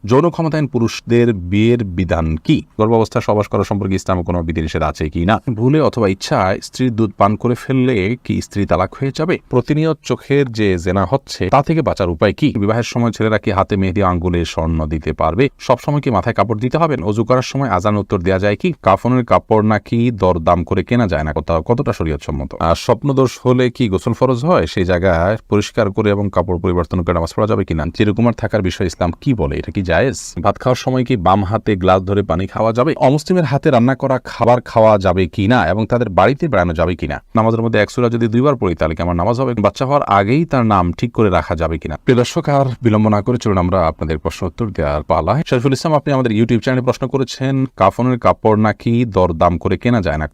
যৌন ক্ষমতায়ন পুরুষদের বিয়ের বিধান কি? গর্ভাবস্থা সহবাস করা সম্পর্কে ইসলামে কোনো বিধিনিষেধ আছে কি না? ভুলে অথবা ইচ্ছায় স্ত্রীর দুধ পান করে ফেললে কি স্ত্রী তালাক হয়ে যাবে? প্রতিনিয়ত চোখের যে জেনা হচ্ছে তা থেকে বাঁচার উপায় কি? বিবাহের সময় ছেলেরা কি হাতে মেহেদি আঙ্গুলে স্বর্ণ দিতে পারবে? সবসময় কি মাথায় কাপড় দিতে হবে? অজু করার সময় আজান উত্তর দেওয়া যায় কি? কাফনের কাপড় নাকি দরদাম করে কেনা যায় না? কতটা শরীয়তসম্মত? স্বপ্নদোষ হলে কি গোসল ফরজ হয়? সেই জায়গায় পরিষ্কার করে এবং কাপড় পরিবর্তন করে নামাজ পড়া যাবে কিনা? চিরকুমার থাকার বিষয়ে ইসলাম কি বলে? এটা কি জায়েজ? ভাত খাওয়ার সময় কি বাম হাতে গ্লাস ধরে পানি খাওয়া যাবে? অমুসলিমের হাতে রান্না করা খাবার খাওয়া যাবে কিনা এবং তাদের বাড়িতে বেড়ানো যাবে কিনা? নামাজের মধ্যে এক সূরা যদি 2 বার পড়ি তাহলে কি আমার নামাজ হবে? বাচ্চা হওয়ার আগেই তার নাম ঠিক করে রাখা যাবে কিনা? প্রিয় দর্শক, আর বিলম্ব না করে চলুন আমরা আপনাদের প্রশ্ন উত্তর দেওয়ার পালা। শরীফুল ইসলাম, আপনি আমাদের ইউটিউব চ্যানেলে প্রশ্ন করেছেন, কাফনের কাপড় নাকি দরদাম করে কেনা যায় না?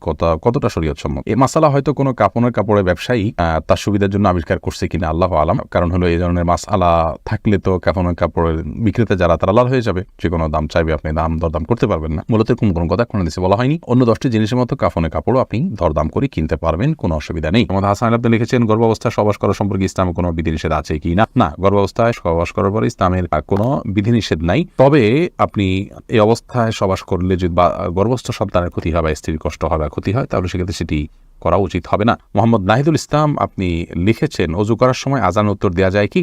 কতটা শরীয়তসম্মত? এই মাসালা হয়তো কোনো কাফনের কাপড়ের ব্যবসায়ী তার সুবিধার জন্য আবিষ্কার করছে কিনা আল্লাহু আলাম। কারণ হলো এই ধরনের মাসালা থাকলে তো কাফনের কাপড়ের বিক্রেতা যারা তারা লাল হয়ে যাবে, যে কোনো দাম চাইবে, আপনি দাম দরদাম করতে পারবেন না। মূলত কোনো কথা কোনো দেশে বলা হয়নি। অন্য 10টি জিনিসের মতো কাফনের কাপড়ও আপনি দরদাম করে কিনতে পারবেন, কোনো অসুবিধা নেই। আমাদের হাসান আপনি লিখেছেন, গর্ভাবস্থায় সহবাস করা সম্পর্কে ইসলামে কোনো বিধিনিষেধ আছে কি না? না, গর্ভাবস্থায় সহবাস করার পরে ইসলামের কোনো বিধিনিষেধ নাই। তবে আপনি এই অবস্থায় সহবাস করলে যদি গর্ভস্থ সন্তানের ক্ষতি হয় বা স্ত্রীর কষ্ট হয় বা ক্ষতি হয়, তাহলে সেক্ষেত্রে সেটি করা উচিত হবে না। মোহাম্মদ নাহিদুল ইসলাম আপনি লিখেছেন, অজু করার সময় আজান উত্তর দেওয়া যায় কি?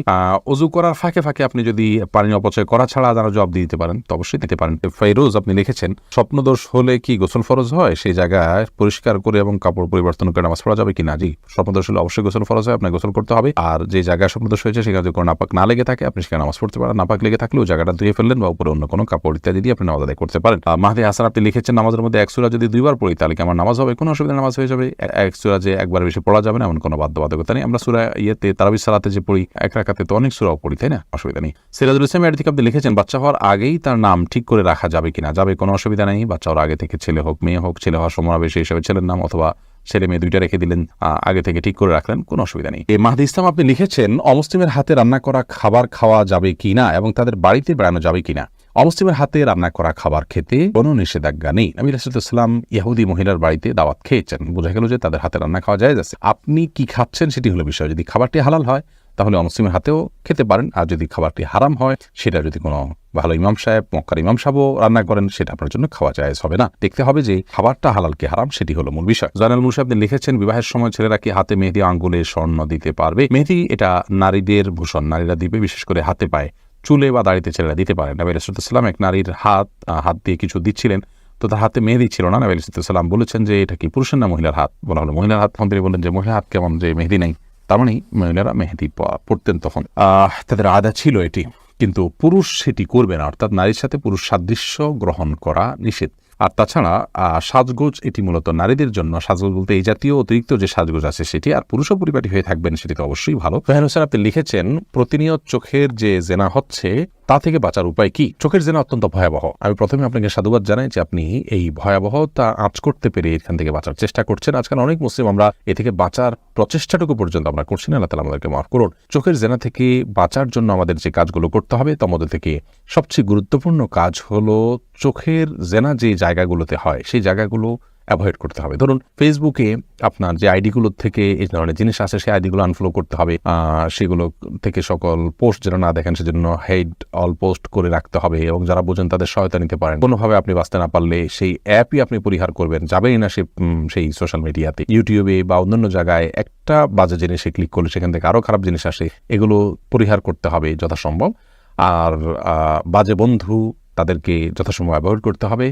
অজু করার ফাঁকে ফাঁকে আপনি যদি পানি অপচয় করা ছাড়া আজানের জবাব দিতে পারেন তো অবশ্যই দিতে পারেন। ফেরোজ আপনি লিখেছেন, স্বপ্নদোষ হলে কি গোসল ফরজ হয়? সেই জায়গায় পরিষ্কার করে এবং কাপড় পরিবর্তন করে নামাজ পড়া যাবে কিনা? জি, স্বপ্নদোষ হলে অবশ্যই গোসল ফরজ হয়, আপনাকে গোসল করতে হবে। আর যে জায়গায় স্বপ্নদোষ হয়েছে সেখানে যদি কোনো নাপাক না লেগে থাকে আপনি সেখানে নামাজ পড়তে পারেন। নাপাক লেগে থাকলে ওই জায়গাটা ধুয়ে ফেললেন বা উপরে অন্য কোনো কাপড় ইত্যাদি দিয়ে আপনি নামাজ আদায় করতে পারেন। মাহদি হাসান আপনি লিখেছেন, নামাজের মধ্যে এক সূরা যদি 2 বার পড়ি তাহলে কি আমার নামাজ হবে? কোনো অসুবিধা, নামাজ হয়ে যাবে। এক সূরা যে একবার বেশি পড়া যাবে না এমন কোনো বাধ্যবাধকতা নেই। আমরা সূরা তারাবির সালাতে যে পড়ি এক রাকাতে তো অনেক সূরাও পড়ি, তাই না? অসুবিধা নেই। সিরাজুল ইসলাম এর থেকে আপনি লিখেছেন, বাচ্চা হওয়ার আগেই তার নাম ঠিক করে রাখা যাবে কিনা? যাবে, কোনো অসুবিধা নেই। বাচ্চা হওয়ার আগে থেকে ছেলে হোক মেয়ে হোক, ছেলে হওয়ার সমাবেশে হিসেবে ছেলের নাম অথবা ছেলে মেয়ে দুইটা রেখে দিলেন, আগে থেকে ঠিক করে রাখলেন, কোনো অসুবিধা নেই। মাহদি ইসলাম আপনি লিখেছেন, অমুসলিমের হাতে রান্না করা খাবার খাওয়া যাবে কিনা এবং তাদের বাড়িতে বেড়ানো যাবে কিনা? অমুসলিমের হাতে রান্না করা খাবার খেতে কোনো নিষেধাজ্ঞা নেই। নবী রাসূলুল্লাহ সাল্লাল্লাহু আলাইহি ওয়াসাল্লাম ইহুদি মহিলার বাড়িতে দাওয়াত খেয়েছেন, বোঝা গেল যে তাদের হাতে রান্না খাওয়া যায় আছে। আপনি কি খাচ্ছেন সেটি হলো বিষয়। যদি খাবারটি হালাল হয় তাহলে অমুসলিমের হাতেও খেতে পারেন, আর যদি খাবারটি হারাম হয়, সেটা যদি কোনো ভালো ইমাম সাহেব, মক্কার ইমাম সাহেবও রান্না করেন, সেটা আপনার জন্য খাওয়া জায়েজ হবে না। দেখতে হবে যে খাবারটা হালাল কি হারাম, সেটি হলো মূল বিষয়। জয়নাল মুন্সি আপনি লিখেছেন, বিবাহের সময় ছেলেরা কি হাতে মেহেদি আঙ্গুলে স্বর্ণ দিতে পারবে? মেহেদি এটা নারীদের ভূষণ, নারীরা দিবে, বিশেষ করে হাতে পায়ে, চুলে বা দাড়িতে ছেলেরা দিতে পারেন। নবী রাসূলুল্লাহ সাল্লাল্লাহু আলাইহি ওয়াসাল্লাম এক নারীর হাত দিয়ে কিছু দিচ্ছিলেন, তো তার হাতে মেহেদি ছিল না। নবী রাসূলুল্লাহ সাল্লাল্লাহু আলাইহি ওয়াসাল্লাম বলেছেন যে এটা কি পুরুষের না মহিলার হাত? বলা হলো মহিলার হাত। তখন তিনি বললেন যে মহিলার হাত কেমন, যে মেহেদি নেই? তার মানে মহিলারা মেহেদি পড়তেন তখন, তাদের আদা ছিল এটি, কিন্তু পুরুষ সেটি করবে না। অর্থাৎ নারীর সাথে পুরুষ সাদৃশ্য গ্রহণ করা নিষেধ। আর তাছাড়া সাজগোজ এটি মূলত নারীদের জন্য। সাজগোজ বলতে এই জাতীয় অতিরিক্ত যে সাজগোজ আছে সেটি, আর পুরুষও পরিপাটি হয়ে থাকবেন সেটি তো অবশ্যই ভালো। ফাহিম হোসেন আপনি লিখেছেন, প্রতিনিয়ত চোখের যে জেনা হচ্ছে তা থেকে বাঁচার উপায় কি? চোখের জেনা অত্যন্ত ভয়াবহ। আমি প্রথমে আপনাকে সাধুবাদ জানাই যে আপনি এই ভয়াবহতা আঁচ করতে পেরে এখান থেকে বাঁচার চেষ্টা করছেন। আজকাল অনেক মুসলিম আমরা এ থেকে বাঁচার প্রচেষ্টাটুকু পর্যন্ত আমরা করছি না। আল্লাহ তাআলা আমাদেরকে মাফ করুন। চোখের জেনা থেকে বাঁচার জন্য আমাদের যে কাজগুলো করতে হবে তার মধ্যে থেকে সবচেয়ে গুরুত্বপূর্ণ কাজ হলো চোখের জেনা যে জায়গাগুলোতে হয় সেই জায়গাগুলো অ্যাভয়েড করতে হবে। ধরুন ফেসবুকে আপনার যে আইডিগুলো থেকে এই ধরনের জিনিস আসে সেই আইডিগুলো আনফলো করতে হবে। সেগুলো থেকে সকল পোস্ট যেন না দেখেন সেজন্য হেড অল পোস্ট করে রাখতে হবে, এবং যারা বোঝেন তাদের সহায়তা নিতে পারেন। কোনোভাবে আপনি বাঁচতে না পারলে সেই অ্যাপই আপনি পরিহার করবেন, যাবেই না সেই সোশ্যাল মিডিয়াতে, ইউটিউবে বা অন্যান্য জায়গায় একটা বাজে জিনিসে ক্লিক করলে সেখান থেকে আরও খারাপ জিনিস আসে, এগুলো পরিহার করতে হবে যথাসম্ভব। আর বাজে বন্ধু তাদেরকে যথাসম্ভব অ্যাভয়েড করতে হবে।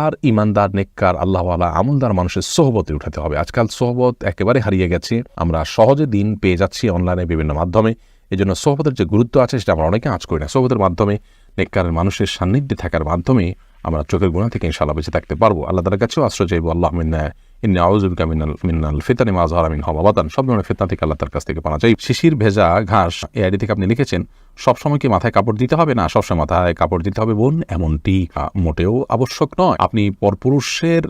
আর ইমানদার, নেককার, আল্লাহওয়ালা, আমলদার মানুষের সোহবতে উঠাতে হবে। আজকাল সোহবত একেবারে হারিয়ে গেছে, আমরা সহজে দিন পেয়ে যাচ্ছি অনলাইনে বিভিন্ন মাধ্যমে। এই জন্য সোহবতের যে গুরুত্ব আছে সেটা আমরা অনেকে আঁচ করি না। সোহবতের মাধ্যমে, নেককারের মানুষের সান্নিধ্যে থাকার মাধ্যমে আমরা চোখের গুনাহ থেকে ইনশাআল্লাহ বেঁচে থাকতে পারবো। আল্লাহ তাআলার কাছেও আশ্রয় চাইবো, আল্লাহুম্মা ইন্নী আউযু বিকা মিনাল ফিতানি মা যাহারা মিনহা ওয়া বাতান। সব ধরনের ফিতনা থেকে আল্লাহ তাআলার কাছ থেকে পানা চাই। শিশির ভেজা ঘাস এই আইডি থেকে আপনি লিখেছেন, সবসময় কি মাথায় কাপড় দিতে হবে? না, সবসময় মাথায় কাপড় দিতে হবে বোন, এমনটি মোটেও আবশ্যক নয়। আপনি পরপুরুষের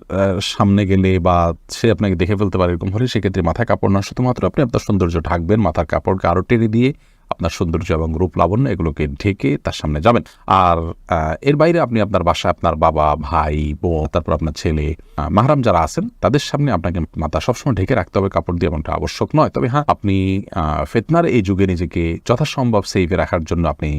সামনে গেলে বা সে আপনাকে দেখে ফেলতে পারে এরকম হলে সেক্ষেত্রে মাথায় কাপড় না, শুধুমাত্র আপনি আপনার সৌন্দর্য ঢাকবেন, মাথার কাপড়কে আরো টেনে দিয়ে আপনার সৌন্দর্য এবং রূপ লাবণ্য এগুলোকে ঢেকে তার সামনে যাবেন। আর এর বাইরে আপনি আপনার বাসায় আপনার বাবা, ভাই, বোন, তারপর আপনার ছেলে, মাহরাম যারা আছেন তাদের সামনে আপনাকে মাথা সবসময় ঢেকে রাখতে হবে কাপড় দিয়ে, এমনটা আবশ্যক নয়। তবে হ্যাঁ, আপনি ফিতনার এই যুগে নিজেকে যথাসম্ভব সেফে রাখার জন্য আপনি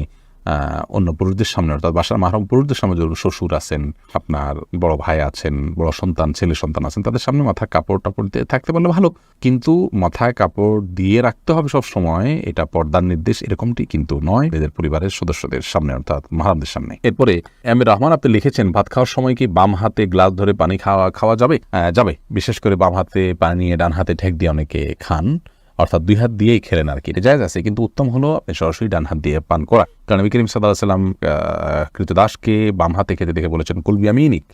অন্য পুরুষদের সামনে, অর্থাৎ বাসার মাহরম পুরুষদের সামনে যদি শ্বশুর আছেন, আপনার বড় ভাই আছেন, বড় সন্তান, ছেলে সন্তান আছেন, তাদের সামনে মাথায় কাপড় টাপড় দিয়ে থাকতে পারলে ভালো, কিন্তু মাথায় কাপড় দিয়ে রাখতে হবে সব সময়, এটা পর্দার নির্দেশ এরকমটি কিন্তু নয় এদের পরিবারের সদস্যদের সামনে, অর্থাৎ মাহরমদের সামনে। এরপরে এম এ রহমান আপনি লিখেছেন, ভাত খাওয়ার সময় কি বাম হাতে গ্লাস ধরে পানি খাওয়া যাবে? যাবে। বিশেষ করে বাম হাতে পানি নিয়ে ডান হাতে ঠেক দিয়ে অনেকে খান, অর্থাৎ দুই হাত দিয়েই খেলেন আর কি, এটা জায়েজ আছে, কিন্তু উত্তম হলো আপনি সরাসরি ডান হাত দিয়ে পান করা। কারণ নবী করিম সাল্লাল্লাহু আলাইহি ওয়াসাল্লাম কৃতদাসকে বাম হাতে খেতে দেখে বলেছেন, কুল বিয়ামিনিক,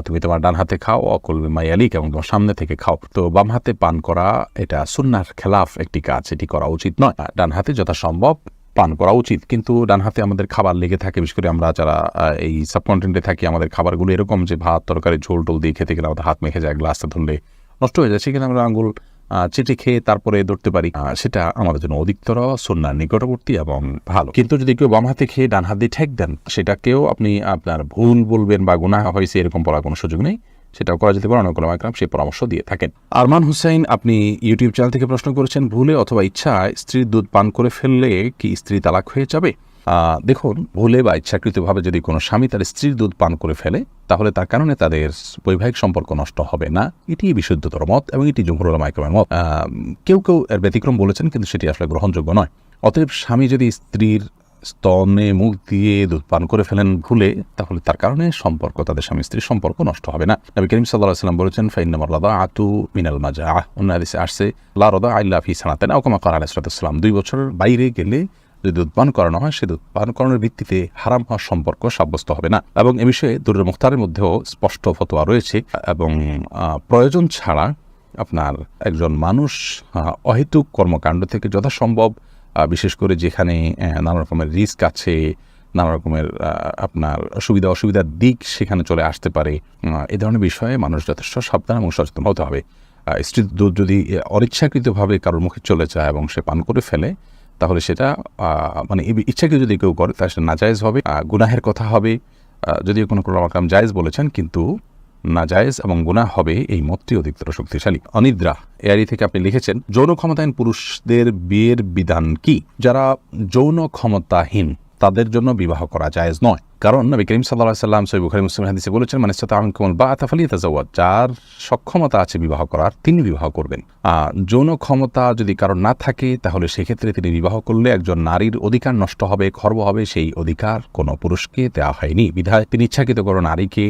তুমি তোমার ডান হাতে খাও, অকুল মাইয়ালিক, এবং তোমার সামনে থেকে খাও। তো বাম হাতে পান করা এটা সুন্নাহর খেলাফ একটি কাজ, এটি করা উচিত নয়। ডান হাতে যথাসম্ভব পান করা উচিত, কিন্তু ডান হাতে আমাদের খাবার লেগে থাকে, বিশেষ করে আমরা যারা এই সাবকন্টিনেন্টে থাকি, আমাদের খাবারগুলো এরকম যে ভাত তরকারি ঝোল টোল দিয়ে খেতে গেলে আমাদের হাত মেখে যায়, গ্লাসটা ধরলে নষ্ট হয়ে যায়, সেখানে আমরা আঙুল চেটে খেয়ে তারপরে ধরতে পারি, সেটা আমাদের জন্য অধিকতর সুন্নাহর নিকটবর্তী এবং ভালো। কিন্তু যদি কেউ বাম হাতে খেয়ে ডান হাত দিয়ে ঠেক দেন, সেটাকেও আপনি আপনার ভুল বলবেন বা গুনাহ হয়েছে এরকম বলার কোনো সুযোগ নেই, সেটাও করা যেতে পারে। অনেক ওলামা কেরাম সেই পরামর্শ দিয়ে থাকেন। আরমান হুসাইন আপনি ইউটিউব চ্যানেল থেকে প্রশ্ন করেছেন, ভুলে অথবা ইচ্ছায় স্ত্রীর দুধ পান করে ফেললে কি স্ত্রী তালাক হয়ে যাবে? দেখুন, ভুলে বা ইচ্ছাকৃতভাবে যদি কোনো স্বামী তার স্ত্রীর দুধ পান করে ফেলে, তাহলে তার কারণে তাদের বৈবাহিক সম্পর্ক নষ্ট হবে না, এটি বিশুদ্ধতর মত এবং এটি জমহুর উলামা কেরামের মত। কেউ কেউ এর ব্যতিক্রম বলেছেন, কিন্তু সেটি আসলে গ্রহণযোগ্য নয়। অতএব স্বামী যদি স্ত্রীর স্তনে মুখ দিয়ে দুধ পান করে ফেলেন ভুলে, তাহলে তার কারণে সম্পর্ক, তাদের স্বামী স্ত্রীর সম্পর্ক নষ্ট হবে না। নবী করিম সাল্লাল্লাহু আলাইহি ওয়াসাল্লাম বলেছেন, ফাইন্নামার রাদাআতু মিনাল মাজাআহ, অন্য হাদিসে আসছে লা রাদাআ ইল্লা ফি সানাতাইন, আও কামা ক্বালা আলাইহিস সালাতু ওয়াস সালাম, 2 বছরের বাইরে গেলে যদি দুধ পান করানো হয়, সে দুধ পান করানোর ভিত্তিতে হারাম হওয়ার সম্পর্ক সাব্যস্ত হবে না। এবং এ বিষয়ে দুরুল মুখতারের মধ্যেও স্পষ্ট ফতোয়া রয়েছে। এবং প্রয়োজন ছাড়া আপনার একজন মানুষ অহেতুক কর্মকাণ্ড থেকে যথাসম্ভব, বিশেষ করে যেখানে নানা রকমের রিস্ক আছে, নানা রকমের আপনার সুবিধা অসুবিধার দিক সেখানে চলে আসতে পারে, এ ধরনের বিষয়ে মানুষ যথেষ্ট সাবধান এবং সচেতন হতে হবে। স্ত্রীর দুধ যদি অনিচ্ছাকৃতভাবে কারোর মুখে চলে যায় এবং সে পান করে ফেলে, তাহলে সেটা মানে ইচ্ছাকে যদি কেউ করে তাহলে সেটা নাজায়েজ হবে, গুনাহের কথা হবে। যদিও কোনো কাম জায়েজ বলেছেন, কিন্তু নাজায়েজ এবং গুনাহ হবে, এই মতটি অধিকতর শক্তিশালী। অনিদ্রা এআরি থেকে আপনি লিখেছেন, যৌন ক্ষমতাহীন পুরুষদের বিয়ের বিধান কি? যারা যৌন ক্ষমতাহীন তাদের জন্য বিবাহ করা জায়েজ নয়। কারণ নবী করিম সাল্লাল্লাহু আলাইহি ওয়াসাল্লাম সহিহ বুখারী মুসলিম হাদিসে বলেছেন, মান ইসতাতাআ মিনকুমুল বাআতা ফালিয়াতাযাওয়াজ, যার সক্ষমতা আছে বিবাহ করার তিনি বিবাহ করবেন। যৌন ক্ষমতা যদি কারণ না থাকে, তাহলে সেক্ষেত্রে তিনি বিবাহ করলে একজন নারীর অধিকার নষ্ট হবে, খর্ব হবে, সেই অধিকার কোনো পুরুষকে দেওয়া হয়নি। বিধায় তিনি ইচ্ছাকৃত কোনো নারীকে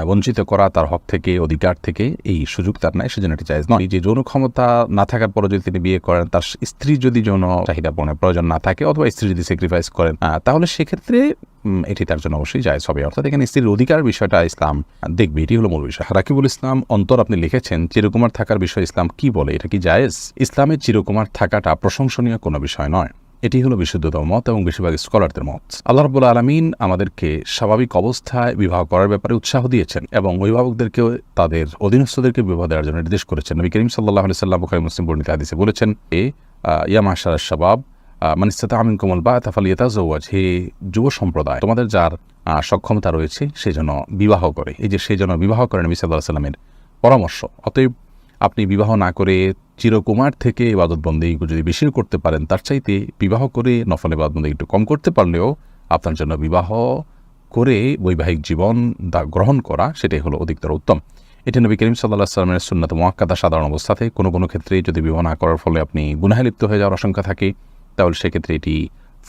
বঞ্চিত করা তার হক থেকে, অধিকার থেকে, এই সুযোগ তার নাই, সেজন্য এটি জায়েজ নয়। যে যৌন ক্ষমতা না থাকার পরে যদি তিনি বিয়ে করেন, তার স্ত্রী যদি যৌন চাহিদা পূরণের প্রয়োজন না থাকে, অথবা স্ত্রী যদি স্যাক্রিফাইস করেন, তাহলে সেক্ষেত্রে এটি তার জন্য অবশ্যই জায়েজ হবে। অর্থাৎ এখানে স্ত্রীর অধিকার বিষয়টা ইসলাম দেখবে, এটি হলো মূল বিষয়। রাকিবুল ইসলাম অন্তর আপনি লিখেছেন, চিরকুমার থাকার বিষয়ে ইসলাম কি বলে, এটা কি জায়েজ? ইসলামের চিরকুমার থাকাটা প্রশংসনীয় কোনো বিষয় নয়, এটি হলো বিশুদ্ধতম মত এবং বেশিরভাগ স্কলারদের মত। আল্লাহ রাব্বুল আলামিন আমাদেরকে স্বাভাবিক অবস্থায় বিবাহ করার ব্যাপারে উৎসাহ দিয়েছেন এবং অভিভাবকদেরকেও তাদের অধীনস্থদেরকে বিবাহ দেওয়ার জন্য নির্দেশ করেছেন। নবী করিম সাল্লাল্লাহু আলাইহি ওয়াসাল্লাম বুখারী মুসলিম বর্ণিত হাদিসে বলেছেন, ইয়া মাশারাশ শাবাব মান ইসতাতাআ মিনকুমুল বাআতা ফালিয়াতাযাওয়াজ, হে যুব সম্প্রদায়, তোমাদের যার সক্ষমতা রয়েছে সেজন্য বিবাহ করে। এই যে সেজন্য বিবাহ করেন নবী সাল্লাল্লাহু আলাইহি ওয়াসাল্লামের পরামর্শ। অতএব আপনি বিবাহ না করে চিরকুমার থেকে ইবাদতবন্দি যদি বেশি করতে পারেন, তার চাইতে বিবাহ করে নফল ইবাদতবন্দি একটু কম করতে পারলেও আপনার জন্য বিবাহ করে বৈবাহিক জীবন গ্রহণ করা, সেটাই হলো অধিকতর উত্তম। এটি নবী করিম সাল্লাল্লাহু আলাইহি ওয়াসাল্লামের সুন্নাত মুআক্কাদা। সাধারণ অবস্থাতে কোনো কোনো ক্ষেত্রে যদি বিবাহ না করার ফলে আপনি গুনাহে লিপ্ত হয়ে যাওয়ার আশঙ্কা থাকে, তাহলে সেক্ষেত্রে এটি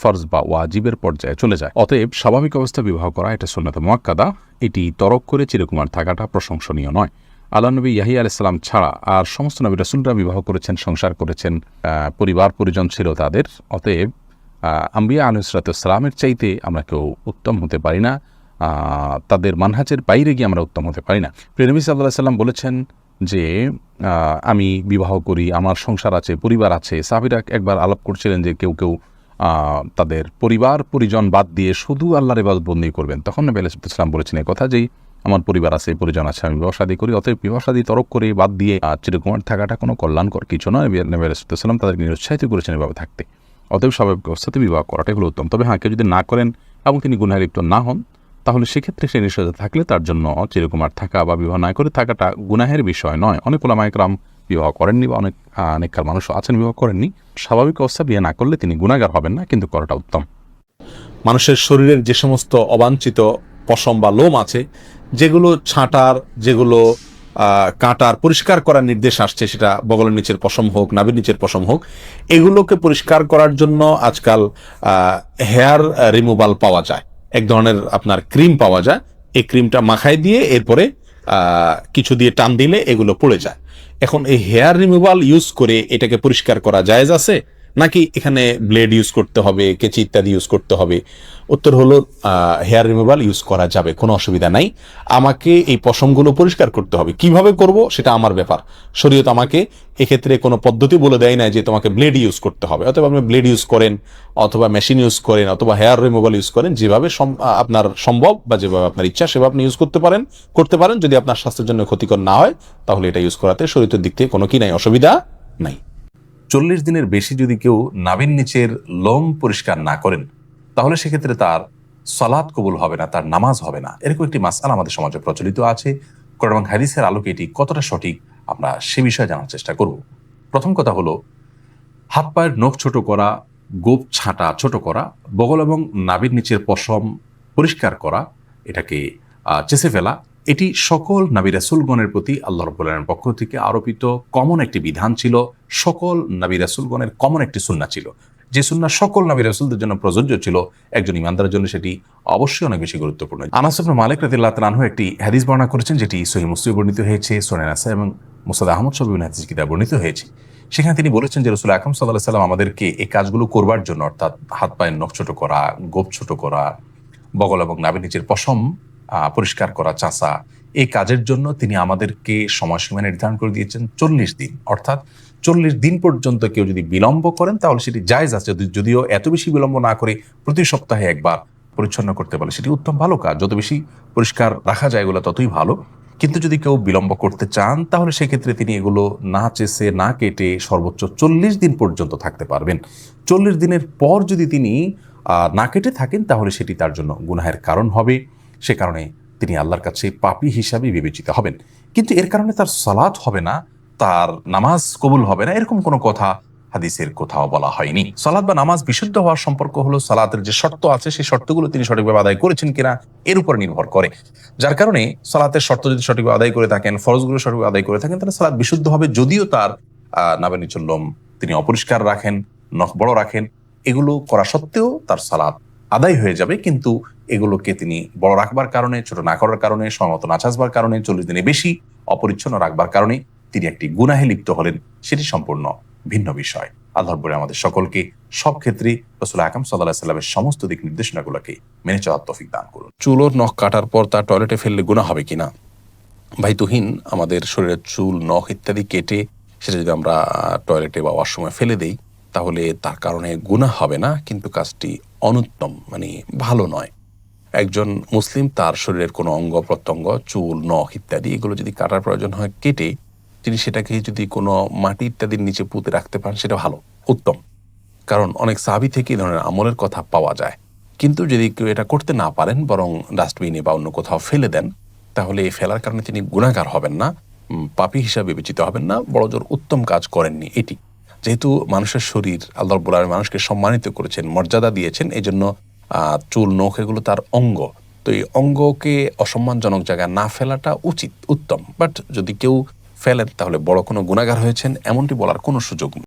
ফরজ বা ওয়াজিবের পর্যায়ে চলে যায়। অতএব স্বাভাবিক অবস্থায় বিবাহ করা এটা সুন্নাত মুআক্কাদা, এটি তরক করে চিরকুমার থাকাটা প্রশংসনীয় নয়। আল্লাহ নবী ইয়াহিয়া আলাইহিস সালাম ছাড়া আর সমস্ত নবী রাসূলরা বিবাহ করেছেন, সংসার করেছেন, পরিবার পরিজন ছিল তাদের। অতএব আম্বিয়া আলাইহিস সালামের চাইতে আমরা কেউ উত্তম হতে পারি না, তাদের মানহাজের বাইরে গিয়ে আমরা উত্তম হতে পারি না। প্রিয় নবী সাল্লাল্লাহু আলাইহি ওয়াসাল্লাম বলেছেন যে আমি বিবাহ করি, আমার সংসার আছে, পরিবার আছে। সাহাবীরা একবার আলাপ করছিলেন যে কেউ কেউ তাদের পরিবার পরিজন বাদ দিয়ে শুধু আল্লাহর ইবাদত বন্দেগী করবেন। তখন নবী আলাইহিস সালাম বলেছেন এই কথা, যেই আমার পরিবার আছে, পরিজন আছে, আমি বিবাহ শাদী করি। অতএব বিবাহ শাদী তরক করে বাদ দিয়ে চিরকুমার থাকাটা কোনো কল্যাণকর কিছু নয়। নবী আলাইহিস সালাম তাদেরকে নিরুৎসাহিত করেছেন এভাবে থাকতে। অতএব স্বাভাবিক অবস্থাতে বিবাহ করাটাই হলো উত্তম। তবে কেউ যদি না করেন এবং তিনি গুনাহে লিপ্ত না হন, তাহলে সেক্ষেত্রে সে নিষেধ থাকলে তার জন্য চিরকুমার থাকা বা বিবাহ না করে থাকাটা গুনাহের বিষয় নয়। অনেক উলামায়ে কেরাম বিবাহ করেননি বা অনেককার মানুষও আছেন বিবাহ করেননি। স্বাভাবিক অবস্থা বিয়ে না করলে তিনি গুনাহগার হবেন না, কিন্তু করাটা উত্তম। মানুষের শরীরের যে সমস্ত অবাঞ্ছিত পশম বা লোম আছে, যেগুলো ছাঁটার, যেগুলো কাটার, পরিষ্কার করার নির্দেশ আসছে, সেটা বগলের নিচের পশম হোক, নাভির নিচের পশম হোক, এগুলোকে পরিষ্কার করার জন্য আজকাল হেয়ার রিমুভাল পাওয়া যায়। এক ধরনের আপনার ক্রিম পাওয়া যায়। এই ক্রিমটা মাখায় দিয়ে এরপরে কিছু দিয়ে টান দিলে এগুলো পড়ে যায়। এখন এই হেয়ার রিমুভাল ইউজ করে এটাকে পরিষ্কার করা জায়েজ আছে, নাকি এখানে ব্লেড ইউজ করতে হবে, কেচি ইত্যাদি ইউজ করতে হবে? উত্তর হলো হেয়ার রিমুভাল ইউজ করা যাবে, কোনো অসুবিধা নাই। আমাকে এই পশমগুলো পরিষ্কার করতে হবে, কিভাবে করব সেটা আমার ব্যাপার। শরীয়ত আমাকে এক্ষেত্রে কোনো পদ্ধতি বলে দেয় না যে তোমাকে ব্লেড ইউজ করতে হবে। অথবা আপনি ব্লেড ইউজ করেন, অথবা মেশিন ইউজ করেন, অথবা হেয়ার রিমুভাল ইউজ করেন, যেভাবে আপনার সম্ভব বা যেভাবে আপনার ইচ্ছা সেভাবে আপনি ইউজ করতে পারেন। যদি আপনার স্বাস্থ্যের জন্য ক্ষতিকর না হয় তাহলে এটা ইউজ করাতে শরীয়তের দিক থেকে কোনো কি নাই, অসুবিধা নাই। 40 দিনের বেশি যদি কেউ নাভির নিচের লোম পরিষ্কার না করেন তাহলে সেক্ষেত্রে তার সালাত কবুল হবে না, তার নামাজ হবে না। এরকম একটি মাসআলা আমাদের সমাজে প্রচলিত আছে। কোরআন এবং হাদিসের আলোকে এটি কতটা সঠিক আমরা সে বিষয়ে জানার চেষ্টা করব। প্রথম কথা হলো, হাত পায়ের নখ ছোট করা, গোপ ছাঁটা ছোট করা, বগল এবং নাভির নিচের পশম পরিষ্কার করা, এটাকে চেঁচে ফেলা, এটি সকল নবী রাসূলগণের প্রতি আল্লাহ রাব্বুল আলামিনের পক্ষ থেকে আরোপিত কমন একটি বিধান ছিল। সকল নবী রাসূলগণের কমন একটি সুন্নাহ ছিল, যে সুন্নাহ সকল নবী রাসূলদের জন্য প্রযোজ্য ছিল। একজন ইমানদারের জন্য সেটি অবশ্যই অনেক বেশি গুরুত্বপূর্ণ। আনাস ইবনে মালিক রাদিয়াল্লাহু তাআলা আনহু একটি হাদিস বর্ণনা করেছেন, যেটি সহিহ মুসলিমে বর্ণিত হয়েছে, সুনান নাসাঈ এবং মুসনাদ আহমদ সহ বিভিন্ন হাদিস কিতাবে বর্ণিত হয়েছে। সেখানে তিনি বলেছেন যে রাসূল আকরাম সাল্লাল্লাহু আলাইহি ওয়াসাল্লাম আমাদেরকে এই কাজগুলো করবার জন্য, অর্থাৎ হাত পায়ের নখ ছোট করা, গোপ ছোট করা, বগল এবং নাভির নিচের পশম পরিষ্কার করা, চাঁচা, এই কাজের জন্য তিনি আমাদেরকে সময়সীমা নির্ধারণ করে দিয়েছেন 40 দিন। অর্থাৎ 40 দিন পর্যন্ত কেউ যদি বিলম্ব করেন তাহলে সেটি জায়েজ আছে। যদিও এত বেশি বিলম্ব না করে প্রতি সপ্তাহে একবার পরিচ্ছন্ন করতে পারে সেটি উত্তম, ভালো কাজ। যত বেশি পরিষ্কার রাখা যায় এগুলো ততই ভালো। কিন্তু যদি কেউ বিলম্ব করতে চান তাহলে সেক্ষেত্রে তিনি এগুলো না চেষে না কেটে সর্বোচ্চ 40 দিন পর্যন্ত থাকতে পারবেন। 40 দিনের পর যদি তিনি না কেটে থাকেন তাহলে সেটি তার জন্য গুনাহের কারণ হবে। সে কারণে তিনি আল্লাহর কাছে পাপী হিসাবে বিবেচিত হবেন। কিন্তু এর কারণে তার সালাত হবে না, তার নামাজ কবুল হবে না, এরকম কোনো কথা হাদিসের কোথাও বলা হয়নি। সালাত বা নামাজ বিশুদ্ধ হওয়ার সম্পর্ক হলো সালাতের যে শর্ত আছে সেই শর্তগুলো তিনি সঠিকভাবে আদায় করেছেন কিনা এর উপর নির্ভর করে। যার কারণে সালাতের শর্ত যদি সঠিকভাবে আদায় করে থাকেন, ফরজগুলো সঠিকভাবে আদায় করে থাকেন, তাহলে সালাত বিশুদ্ধ হবে। যদিও তার নাভির নিচের লোম তিনি অপরিষ্কার রাখেন, নখ বড় রাখেন, এগুলো করা সত্ত্বেও তার সালাত আদায় হয়ে যাবে। কিন্তু এগুলোকে তিনি বড় রাখবার কারণে, ছোট না করার কারণে, সময়মতো না চাষবার কারণে, 40 দিনে বেশি অপরিচ্ছন্ন রাখবার কারণে তিনি একটি গুনাহে লিপ্ত হলেন, সেটি সম্পূর্ণ ভিন্ন বিষয়। আল্লাহর বলে আমাদের সকলকে সব ক্ষেত্রেই রাসূল আকরাম সাল্লাল্লাহু আলাইহি ওয়াসাল্লামের সমস্ত দিক নির্দেশনাগুলোকে মেনে চলার তৌফিক দান করুন। চুল ও নখ কাটার পর তা টয়লেটে ফেললে গুনাহ হবে কিনা? ভাই তুহিন, আমাদের শরীরের চুল, নখ ইত্যাদি কেটে সেটা যদি আমরা টয়লেটে বা ওয়াশরুমে ফেলে দেই তাহলে তার কারণে গুনাহ হবে না, কিন্তু কাজটি অনুত্তম, মানে ভালো নয়। একজন মুসলিম তার শরীরের কোনো অঙ্গ প্রত্যঙ্গ, চুল, নখ ইত্যাদি এগুলো যদি কাটার প্রয়োজন হয় কেটে তিনি সেটাকে যদি কোনো মাটি ইত্যাদির নিচে পুঁতে রাখতে পারেন সেটা ভালো, উত্তম। কারণ অনেক সাহাবী থেকে এই ধরনের আমলের কথা পাওয়া যায়। কিন্তু যদি কেউ এটা করতে না পারেন, বরং ডাস্টবিনে বা অন্য কোথাও ফেলে দেন, তাহলে এই ফেলার কারণে তিনি গুনাহগার হবেন না, পাপী হিসাবে বিবেচিত হবেন না, বড়জোর উত্তম কাজ করেননি এটি। যেহেতু মানুষের শরীর আল্লাহ রাব্বুল আলামিন মানুষকে সম্মানিত করেছেন, মর্যাদা দিয়েছেন, এই জন্য চুল, নখ এগুলো তার অঙ্গ। তো এই অঙ্গকে অসম্মানজনক জায়গায় না ফেলাটা উচিত, উত্তম। বাট যদি কেউ ফেলেন তাহলে বড় কোনো গুনাহগার হয়েছেন এমনটি বলার কোনো সুযোগ নেই।